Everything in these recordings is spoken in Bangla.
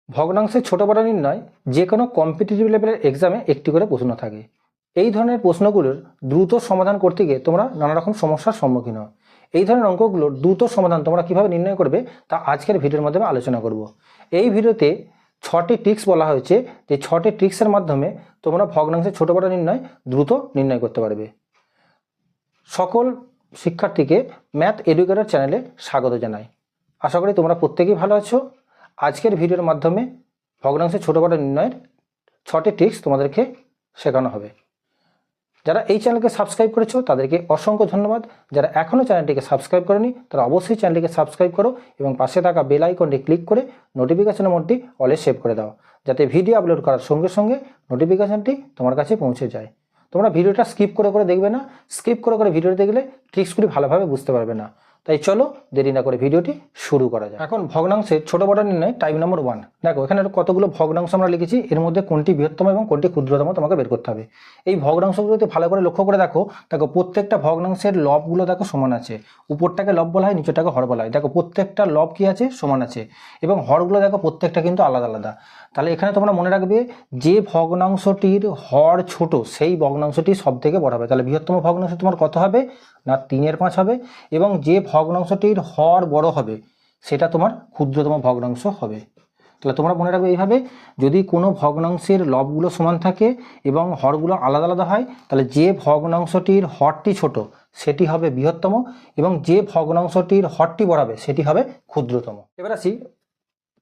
ভগ্নাংশের ছোট বড় নির্ণয় যে কোনো কম্পিটিটিভ লেভেলের এক্সামে একটি করে প্রশ্ন থাকে। এই ধরনের প্রশ্নগুলোর দ্রুত সমাধান করতে গিয়ে তোমরা নানা রকম সমস্যার সম্মুখীন হও। এই ধরনের অঙ্কগুলোর দ্রুত সমাধান তোমরা কিভাবে নির্ণয় করবে তা আজকের ভিডিওর মাধ্যমে আলোচনা করব। এই ভিডিওতে 6টি ট্রিক্স বলা হয়েছে, যে 6টি ট্রিক্সের মাধ্যমে তোমরা ভগ্নাংশের ছোট বড় নির্ণয় দ্রুত নির্ণয় করতে পারবে। সকল শিক্ষার্থীকে ম্যাথ এডুকেটর চ্যানেলে স্বাগত জানাই। আশা করি তোমরা প্রত্যেকেই ভালো আছো। আজকের ভিডিওর মাধ্যমে ভগ্নাংশের ছোট বড় নির্ণয়ের 6টি ট্রিক্স তোমাদেরকে শেখানো হবে। যারা এই চ্যানেলকে সাবস্ক্রাইব করেছো তাদেরকে অসংখ্য ধন্যবাদ। যারা এখনও চ্যানেলটিকে সাবস্ক্রাইব করেনি তারা অবশ্যই চ্যানেলটিকে সাবস্ক্রাইব করো এবং পাশে থাকা বেল আইকনটি ক্লিক করে নোটিফিকেশনের মোডটি অলে সেভ করে দাও, যাতে ভিডিও আপলোড করার সঙ্গে সঙ্গে নোটিফিকেশনটি তোমার কাছে পৌঁছে যায়। তোমরা ভিডিওটা স্কিপ করে দেখবে না, স্কিপ করে ভিডিওটি দেখলে ট্রিক্সগুলি ভালোভাবে বুঝতে পারবে না। তাই চলো দেরি না করে ভিডিওটি শুরু করা যায়। এখন ভগ্নাংশের ছোট বড় নির্ণয় টাইপ নম্বর 1। দেখো এখানে কতগুলো ভগ্নাংশ আমরা লিখেছি, এর মধ্যে কোনটি বৃহত্তম এবং কোনটি ক্ষুদ্রতম তোমাকে বের করতে হবে। এই ভগ্নাংশগুলোতে ভালো করে লক্ষ্য করে দেখো প্রত্যেকটা ভগ্নাংশের লবগুলো দেখো সমান আছে। উপরটাকে লব বলা হয়, নিচেরটাকে হর বলা হয়। দেখো প্রত্যেকটা লব কি আছে, সমান আছে, এবং হরগুলো দেখো প্রত্যেকটা কিন্তু আলাদা আলাদা। তাহলে এখানে তোমরা মনে রাখবে যে ভগ্নাংশটির হর ছোট সেই ভগ্নাংশটি সব থেকে বড় হবে। তাহলে বৃহত্তম ভগ্নাংশ তোমার কত হবে না 3/5 হবে, এবং যে ভগ্নাংশটির হর বড় হবে সেটা তোমার ক্ষুদ্রতম ভগ্নাংশ হবে। তাহলে তোমরা মনে রাখবে এইভাবে, যদি কোনো ভগ্নাংশের লবগুলো সমান থাকে এবং হরগুলো আলাদা আলাদা হয়, তাহলে যে ভগ্নাংশটির হরটি ছোট সেটি হবে বৃহত্তম, এবং যে ভগ্নাংশটির হরটি বড় হবে সেটি হবে ক্ষুদ্রতম। এবার আসি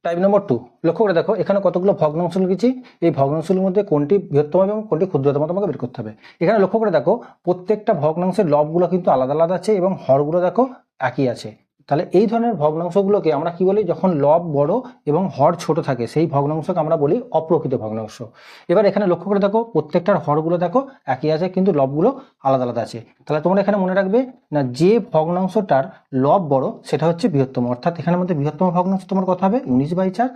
টাইপ নম্বর 2। লক্ষ্য করে দেখো এখানে কতগুলো ভগ্নাংশ লিখেছি, এই ভগ্নাংশগুলোর মধ্যে কোনটি বৃহত্তম এবং কোনটি ক্ষুদ্রতম তোমাকে বের করতে হবে। এখানে লক্ষ্য করে দেখো প্রত্যেকটা ভগ্নাংশের লবগুলো কিন্তু আলাদা আলাদা আছে এবং হরগুলো দেখো একই আছে। তাহলে এই ধরনের ভগ্নাংশগুলোকে আমরা কি বলি, যখন লব বড় এবং হর ছোট থাকে সেই ভগ্নাংশকে আমরা বলি অপ্রকৃত ভগ্নাংশ। এবার এখানে লক্ষ্য করে দেখো প্রত্যেকটার হরগুলো দেখো একই আছে কিন্তু লবগুলো আলাদা আলাদা আছে। তাহলে তোমরা এখানে মনে রাখবে না যে ভগ্নাংশটার লব বড় সেটা হচ্ছে বৃহত্তম, অর্থাৎ এখানের মধ্যে বৃহত্তম ভগ্নাংশ তোমার কত হবে 19/4,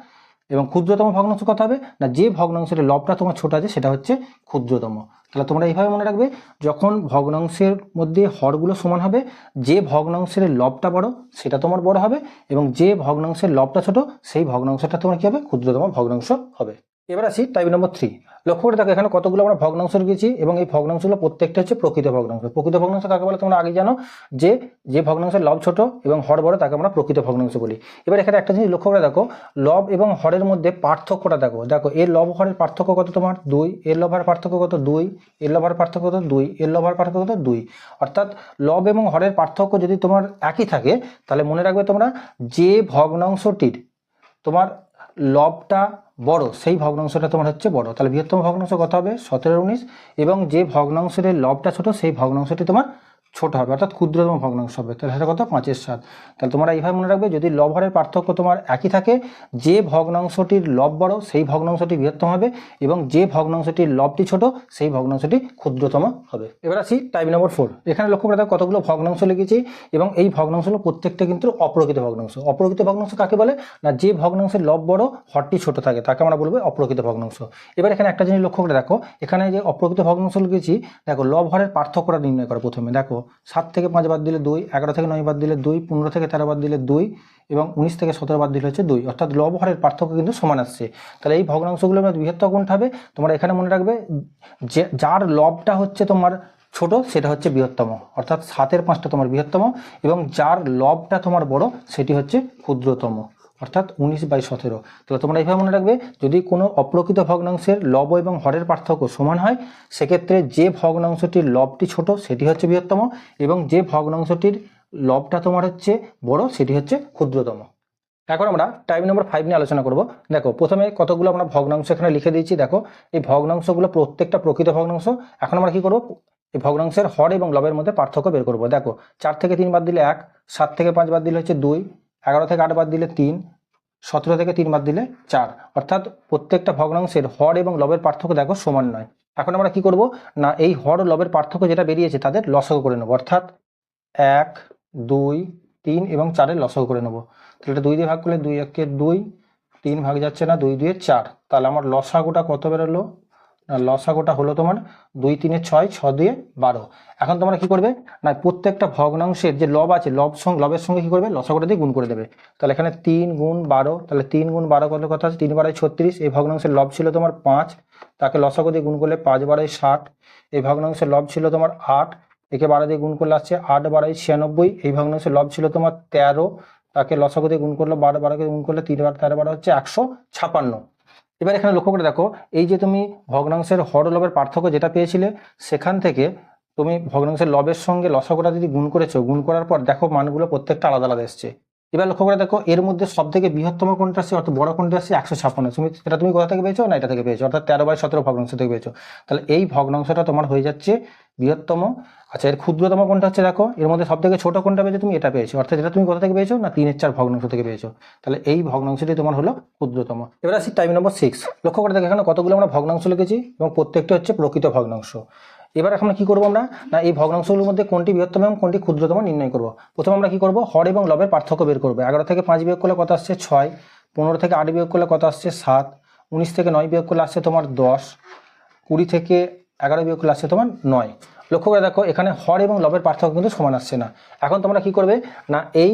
এবং ক্ষুদ্রতম ভগ্নাংশ কত হবে না যে ভগ্নাংশের লবটা তোমার ছোট আছে সেটা হচ্ছে ক্ষুদ্রতম। তাহলে তোমরা এইভাবে মনে রাখবে, যখন ভগ্নাংশের মধ্যে হরগুলো সমান হবে যে ভগ্নাংশের লবটা বড় সেটা তোমার বড় হবে, এবং যে ভগ্নাংশের লবটা ছোট সেই ভগ্নাংশটা তোমার কি হবে ক্ষুদ্রতম ভগ্নাংশ হবে। এবার আসি টাইপ নম্বর 3। লক্ষ্য করে দেখো এখানে কতগুলো আমরা ভগ্নাংশ লিখেছি, এবং এই ভগ্নাংশগুলো প্রত্যেকটা হচ্ছে প্রকৃত ভগ্নাংশ। প্রকৃত ভগ্নাংশ কাকে বলে তোমরা আগে জানো, যে ভগ্নাংশের লব ছোট এবং হর বড় তাকে আমরা প্রকৃত ভগ্নাংশ বলি। এবার এখানে একটা জিনিস লক্ষ্য করে দেখো, লব এবং হরের মধ্যে পার্থক্যটা দেখো। দেখো এর লব হরের পার্থক্য কত তোমার 2, এর লব হরের পার্থক্য কত 2, এর লব হরের পার্থক্য কত 2, এর লব হরের পার্থক্য কত 2। অর্থাৎ লব এবং হরের পার্থক্য যদি তোমার একই থাকে তাহলে মনে রাখবে তোমরা যে ভগ্নাংশটির তোমার লবটা বড় সেই ভগ্নাংশটা তোমার হচ্ছে বড়। তাহলে বৃহত্তম ভগ্নাংশ কত হবে 17/19, এবং যে ভগ্নাংশের লবটা ছোট সেই ভগ্নাংশটি তোমার ছোট হবে, অর্থাৎ ক্ষুদ্রতম ভগ্নাংশ হবে। তাহলে সেটা কত 5/7। তাহলে তোমরা এইভাবে মনে রাখবে, যদি লব হরের পার্থক্য তোমার একই থাকে যে ভগ্নাংশটির লব বড় সেই ভগ্নাংশটি বৃহত্তম হবে, এবং যে ভগ্নাংশটির লবটি ছোট সেই ভগ্নাংশটি ক্ষুদ্রতম হবে। এবার আসি টাইপ নম্বর 4। এখানে লক্ষ্য করে দেখো কতগুলো ভগ্নাংশ লিখেছি, এবং এই ভগ্নাংশগুলো প্রত্যেকটা কিন্তু অপ্রকৃত ভগ্নাংশ। অপ্রকৃত ভগ্নাংশ কাকে বলে না যে ভগ্নাংশের লব বড় হরটি ছোট থাকে তাকে আমরা বলবো অপ্রকৃত ভগ্নাংশ। এবার এখানে একটা জিনিস লক্ষ্য করে দেখো, এখানে যে অপ্রকৃত ভগ্নাংশ লিখেছি দেখো লব হরের পার্থক্যটা নির্ণয় করো। প্রথমে দেখো 7 থেকে 5 বাদ দিলে 2, 11 থেকে 9 বাদ দিলে 2, 15 থেকে 13 বাদ দিলে 2, এবং 19 থেকে 17 বাদ দিলে হচ্ছে 2, অর্থাৎ লব হরের পার্থক্য কিন্তু সমান আসছে। তাহলে এই ভগ্নাংশগুলোর মধ্যে বৃহত্তম কোনটা হবে, তোমরা এখানে মনে রাখবে যে যার লবটা হচ্ছে তোমার ছোট সেটা হচ্ছে বৃহত্তম, অর্থাৎ 7-এর 5টা তোমার বৃহত্তম, এবং যার লবটা তোমার বড় সেটি হচ্ছে ক্ষুদ্রতম, অর্থাৎ 19/17। তাহলে তোমরা এইভাবে মনে রাখবে, যদি কোনো অপ্রকৃত ভগ্নাংশের লব এবং হরের পার্থক্য সমান হয় সেক্ষেত্রে যে ভগ্নাংশটির লবটি ছোট সেটি হচ্ছে বৃহত্তম, এবং যে ভগ্নাংশটির লবটা তোমার হচ্ছে বড় সেটি হচ্ছে ক্ষুদ্রতম। এখন আমরা টাইপ নম্বর 5 নিয়ে আলোচনা করব। দেখো প্রথমে কতগুলো আমরা ভগ্নাংশ এখানে লিখে দিয়েছি। দেখো এই ভগ্নাংশগুলো প্রত্যেকটা প্রকৃত ভগ্নাংশ। এখন আমরা কি করব, এই ভগ্নাংশের হর এবং লবের মধ্যে পার্থক্য বের করব। দেখো 4 থেকে 3 বাদ দিলে 1, 7 থেকে 5 বাদ দিলে হচ্ছে 2, 11 থেকে 8 বাদ দিলে 3, 17 থেকে 3 বাদ দিলে 4, অর্থাৎ প্রত্যেকটা ভগ্নাংশের হর এবং লবের পার্থক্য দেখো সমান নয়। এখন আমরা কি করব না এই হর ও লবের পার্থক্য যেটা বেরিয়েছে তাদের লসাগু করে নেব, অর্থাৎ 1, 2, 3 এবং 4-এর লসাগু করে নেব। তাহলে এটা 2 দিয়ে ভাগ করলে 2 1 2, 3 ভাগ যাচ্ছে না, 2 2 4। তাহলে আমার লসাগুটা কত বেরোলো না লসাগুটা হলো তোমার 2 3 6 6 2 12। এখন তোমরা কি করবে না প্রত্যেকটা ভগ্নাংশের যে লব আছে লবের সঙ্গে কি করবে লসাগুটা দিয়ে গুণ করে দেবে। তাহলে এখানে 3 গুণ 12, তাহলে 3 গুণ 12 কত কথা আছে 3 12 36। এই ভগ্নাংশের লব ছিল তোমার 5, তাকে লসাগু দিয়ে গুণ করলে 5 12 60। এই ভগ্নাংশের লব ছিল তোমার 8, একে 12 দিয়ে গুণ করলে আসছে 8 12 96। এই ভগ্নাংশের লব ছিল তোমার 13, তাকে লসাগু দিয়ে গুণ করলে 12 12 কে গুণ করলে 3 12 13 12 হচ্ছে 156। এবার এখানে লক্ষ্য করে দেখো এই যে তুমি ভগ্নাংশের হর লবের পার্থক্য যেটা পেয়েছিলে সেখান থেকে তুমি ভগ্নাংশের লবের সঙ্গে লসাগুটা যদি গুণ করেছো, গুণ করার পর দেখো মানগুলো প্রত্যেকটা আলাদা আলাদা এসছে। এবার লক্ষ্য করে দেখো এর মধ্যে সব থেকে বৃহত্তম কোনটা আসছে অর্থাৎ বড় কোনটা আসছে 156। সেটা তুমি কোথা থেকে পেয়েছো না এটা থেকে পেয়েছো অর্থাৎ 13/17 ভগ্নাংশ থেকে পেয়েছো। তাহলে এই ভগ্নাংশটা তোমার হয়ে যাচ্ছে বৃহত্তম। আচ্ছা এর ক্ষুদ্রতম কোনটা হচ্ছে দেখো এর মধ্যে সব থেকে ছোট কোনটা পেয়েছো তুমি এটা পেয়েছো অর্থাৎ এটা তুমি কোথা থেকে পেয়েছো না 3/4 ভগ্নাংশ থেকে পেয়েছো। তাহলে এই ভগ্নাংশটি তোমার হলো ক্ষুদ্রতম। এবার আসি টাইপ নম্বর 6। লক্ষ্য করে দেখো এখানে কতগুলো আমরা ভগ্নাংশ লিখেছি এবং প্রত্যেকটা হচ্ছে প্রকৃত ভগ্নাংশ। এবার এখন কি করবো আমরা না এই ভগ্নাংশগুলোর মধ্যে কোনটি বৃহত্তম এবং কোনটি ক্ষুদ্রতম নির্ণয় করব। প্রথমে আমরা কি করব হর এবং লবের পার্থক্য বের করবো। 11 থেকে 5 বিয়োগ করলে কত আসছে 6, 15 থেকে 8 বিয়োগ করলে কত আসছে 7, 19 থেকে 9 বিয়োগ করলে আসছে তোমার 10, 20 থেকে 11 বিয়োগ করলে আসছে তোমার 9। লক্ষ্য করে দেখো এখানে হর এবং লবের পার্থক্য কিন্তু সমান আসছে না। এখন তোমরা কি করবে না এই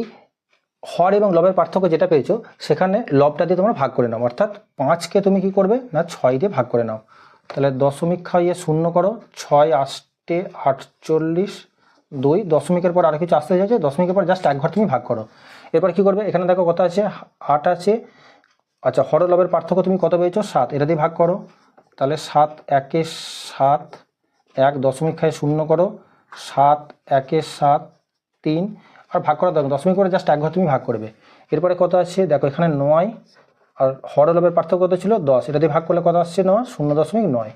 হর এবং লবের পার্থক্য যেটা পেয়েছো সেখানে লবটা দিয়ে তোমরা ভাগ করে নাও, অর্থাৎ 5কে তুমি কি করবে না 6 দিয়ে ভাগ করে নাও। তাহলে দশমিক খাইয়ে শূন্য করো, 6 8 48, 2 দশমিকের পর আর কিছু আসতে যাচ্ছে, দশমিকের পর জাস্ট এক ঘর তুমি ভাগ করো। এরপর কি করবে এখানে দেখো কত আছে 8 আছে। আচ্ছা হর লবের পার্থক্য তুমি কত পেয়েছো 7, এটা দিয়ে ভাগ করো। তাহলে 7 1 7, 1 দশমিক খাইয়ে শূন্য করো, 7 1 7 3 আর ভাগ করা দেখো দশমিক করে জাস্ট এক ঘর তুমি ভাগ করবে। এরপরে কত আছে দেখো এখানে 9 আর হর লবের পার্থক্য কত ছিল 10, এটা দিয়ে ভাগ করলে কত আসছে 9 0.9।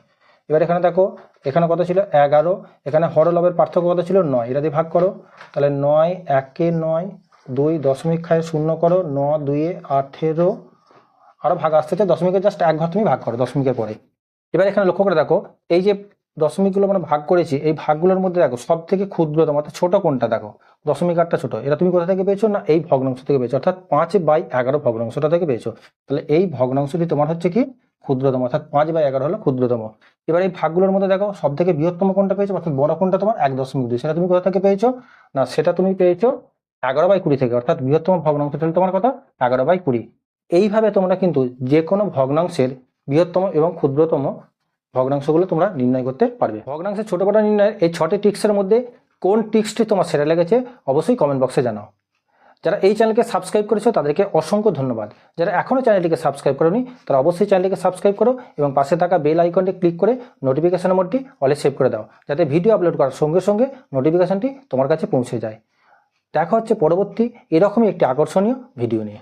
এবার এখানে দেখো এখানে কত ছিল 11, এখানে হর লবের পার্থক্য কত ছিল 9, এটা দিয়ে ভাগ করো। তাহলে 9 1 9, 2 দশমিক খায় শূন্য করো, 9 2 18 আরো ভাগ আসতে দশমিকের জাস্ট এক ঘর তুমি ভাগ করো দশমিকের পরে। এবার এখানে লক্ষ্য করে দেখো এই যে দশমিকগুলো আমরা ভাগ করেছি এই ভাগগুলোর মধ্যে দেখো সব থেকে ক্ষুদ্রতম অর্থাৎ ছোট কোনটা দেখো দশমিক আটটা ছোট, এটা তুমি কোথা থেকে পেয়েছো না এই ভগ্নাংশ থেকে পেয়েছো অর্থাৎ 5/11 ভগ্নাংশটা থেকে পেয়েছো। তাহলে এই ভগ্নাংশটি তোমার হচ্ছে কি ক্ষুদ্রতম অর্থাৎ 5/11 হলো ক্ষুদ্রতম। এবার এই ভাগগুলোর মধ্যে দেখো সব থেকে বৃহত্তম কোনটা পেয়েছো অর্থাৎ বড় কোনটা তোমার 1.2, সেটা তুমি কোথা থেকে পেয়েছো না সেটা তুমি পেয়েছো 11/20 থেকে অর্থাৎ বৃহত্তম ভগ্নাংশটা হলো তোমার কত 11/20। এইভাবে তোমরা কিন্তু যে কোনো ভগ্নাংশের বৃহত্তম এবং ক্ষুদ্রতম ভগ্নাংশগুলো তোমরা নির্ণয় করতে পারবে। ভগ্নাংশের ছোট বড় নির্ণয়ের এই 6টি ট্রিক্সের মধ্যে কোন ট্রিক্সটি তোমার সেরা লেগেছে অবশ্যই কমেন্ট বক্সে জানাও। যারা এই চ্যানেলকে সাবস্ক্রাইব করেছো তাদেরকে অসংখ্য ধন্যবাদ। যারা এখনও চ্যানেলটিকে সাবস্ক্রাইব করোনি তারা অবশ্যই চ্যানেলটিকে সাবস্ক্রাইব করো এবং পাশে থাকা বেল আইকনটি ক্লিক করে নোটিফিকেশন মোডটি অলে সেভ করে দাও যাতে ভিডিও আপলোড করার সঙ্গে সঙ্গে নোটিফিকেশনটি তোমার কাছে পৌঁছে যায়। দেখা হচ্ছে পরবর্তী এরকমই একটি আকর্ষণীয় ভিডিও নিয়ে।